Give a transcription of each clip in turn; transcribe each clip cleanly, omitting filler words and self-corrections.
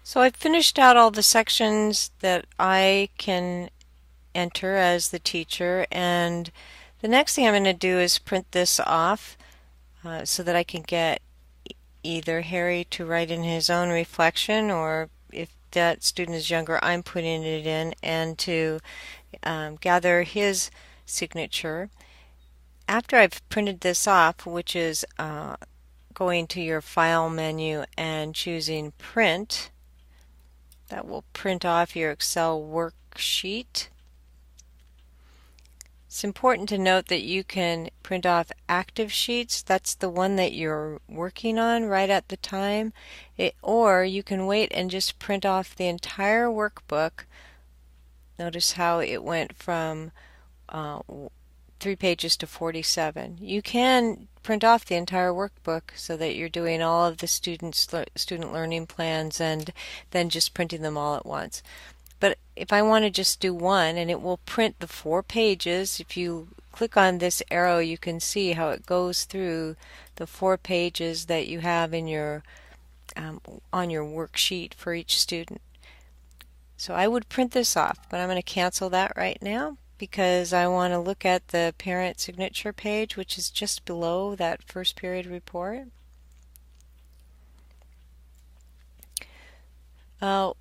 So I've finished out all the sections that I can enter as the teacher, and the next thing I'm going to do is print this off so that I can get either Harry to write in his own reflection, or if that student is younger, I'm putting it in, and to gather his signature. After I've printed this off, which is going to your File menu and choosing Print, that will print off your Excel worksheet. It's important to note that you can print off active sheets. That's the one that you're working on right at the time. Or you can wait and just print off the entire workbook. Notice how it went from 3 pages to 47. You can print off the entire workbook so that you're doing all of the student learning plans and then just printing them all at once. But if I want to just do one, and it will print the 4 pages, if you click on this arrow you can see how it goes through the 4 pages that you have in your on your worksheet for each student. So I would print this off, but I'm going to cancel that right now because I want to look at the parent signature page, which is just below that first period report. So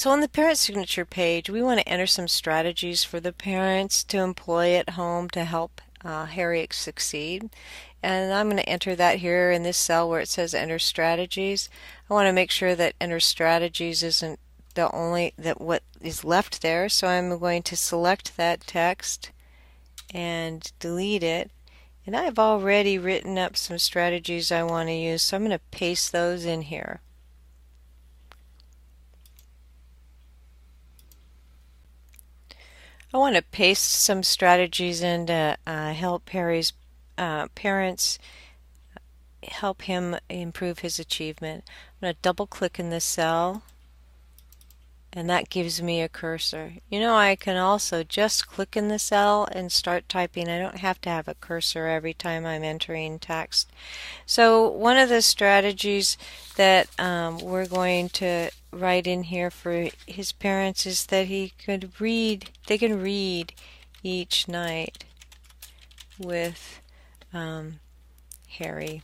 on the parent signature page, we want to enter some strategies for the parents to employ at home to help Harry succeed. And I'm going to enter that here in this cell where it says enter strategies. I want to make sure that enter strategies isn't what is left there, so I'm going to select that text and delete it. And I've already written up some strategies I want to use, so I'm going to paste those in here. I want to paste some strategies in to help Harry's parents help him improve his achievement. I'm going to double click in this cell, and that gives me a cursor. You know, I can also just click in the cell and start typing. I don't have to have a cursor every time I'm entering text. So one of the strategies that we're going to write in here for his parents is that they can read each night with Harry.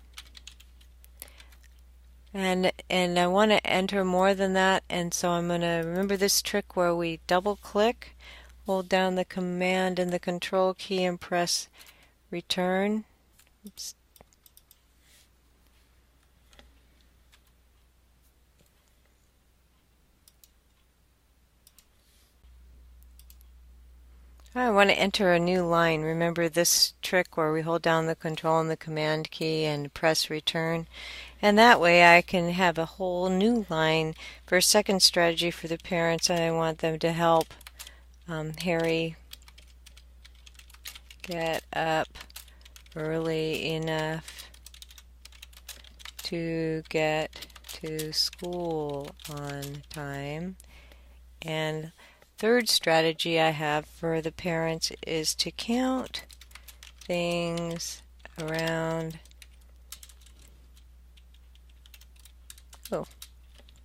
And I want to enter more than that, and so I'm going to remember this trick where we double click, hold down the command and the control key and press return. Oops. I want to enter a new line. Remember this trick where we hold down the control and the command key and press return. And that way I can have a whole new line for a second strategy for the parents, and I want them to help Harry get up early enough to get to school on time. And third strategy I have for the parents is to count things around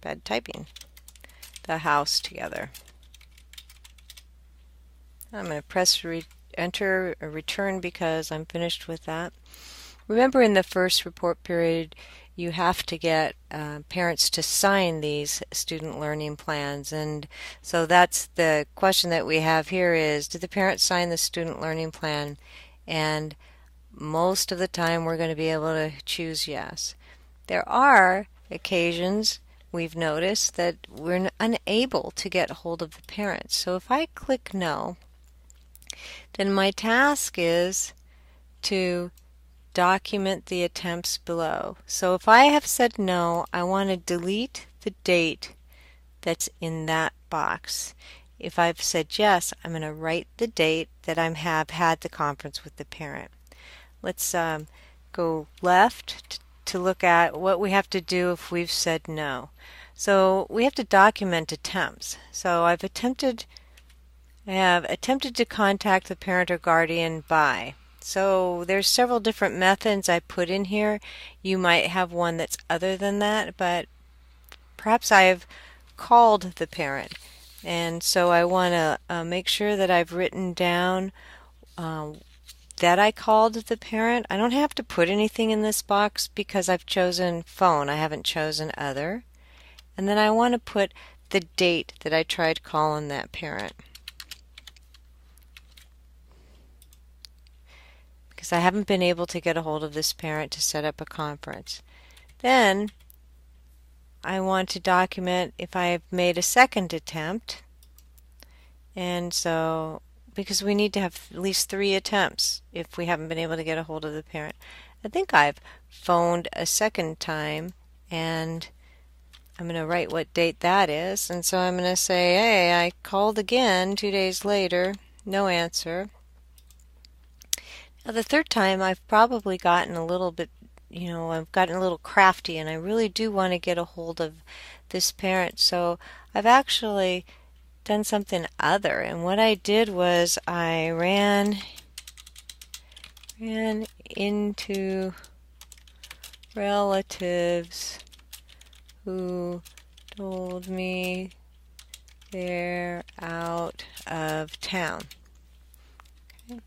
bad typing the house together. I'm going to press enter or return because I'm finished with that. Remember, in the first report period you have to get parents to sign these student learning plans, and so that's the question that we have here is, did the parents sign the student learning plan? And most of the time we're going to be able to choose yes. There are occasions we've noticed that we're unable to get hold of the parents. So if I click no, then my task is to document the attempts below. So if I have said no, I want to delete the date that's in that box. If I've said yes, I'm going to write the date that I have had the conference with the parent. Let's go left to look at what we have to do if we've said no. So we have to document attempts. So I have attempted to contact the parent or guardian by. So there's several different methods I put in here. You might have one that's other than that, but perhaps I've called the parent. And so I want to make sure that I've written down that I called the parent. I don't have to put anything in this box because I've chosen phone. I haven't chosen other. And then I want to put the date that I tried calling that parent, because I haven't been able to get a hold of this parent to set up a conference. Then I want to document if I've made a second attempt. And so, because we need to have at least 3 attempts if we haven't been able to get a hold of the parent. I think I've phoned a second time, and I'm going to write what date that is. And so I'm going to say, hey, I called again 2 days later, no answer. Now the third time I've probably gotten a little bit, I've gotten a little crafty, and I really do want to get a hold of this parent. So I've actually done something other, and what I did was I ran into relatives who told me they're out of town. Okay.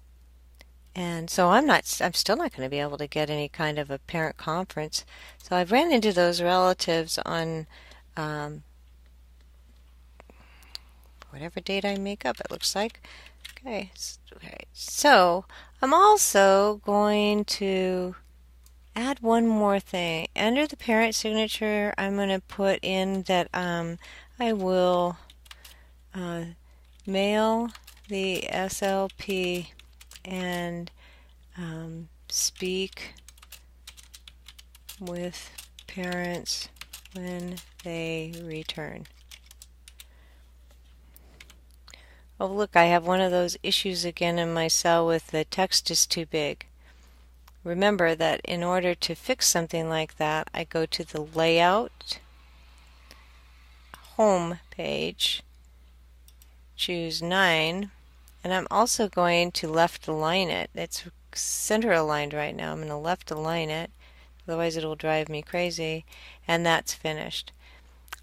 And so I'm still not going to be able to get any kind of a parent conference. So I've ran into those relatives on whatever date I make up, it looks like. Okay, so I'm also going to add one more thing. Under the parent signature, I'm going to put in that I will mail the SLP and speak with parents when they return. Oh, look, I have one of those issues again in my cell with the text is too big. Remember that in order to fix something like that, I go to the Layout, Home page, choose 9, and I'm also going to left align it. It's center aligned right now. I'm going to left align it, otherwise it will drive me crazy, and that's finished.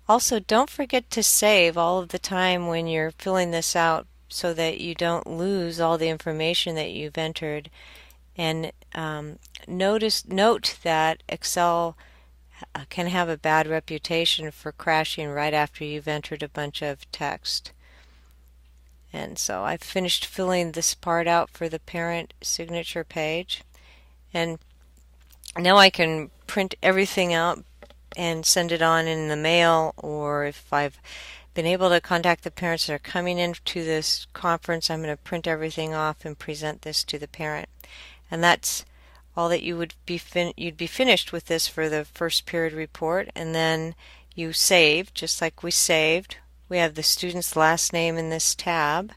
Also, don't forget to save all of the time when you're filling this out so that you don't lose all the information that you've entered. And note that Excel can have a bad reputation for crashing right after you've entered a bunch of text. And so I've finished filling this part out for the parent signature page. And now I can print everything out and send it on in the mail, or if I've been able to contact the parents that are coming into this conference, I'm going to print everything off and present this to the parent. And that's all that you'd be finished with this for the first period report. And then you save, just like we saved. We have the student's last name in this tab.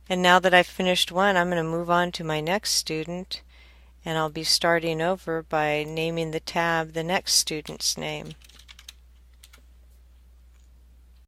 And now that I've finished one, I'm going to move on to my next student, and I'll be starting over by naming the tab the next student's name.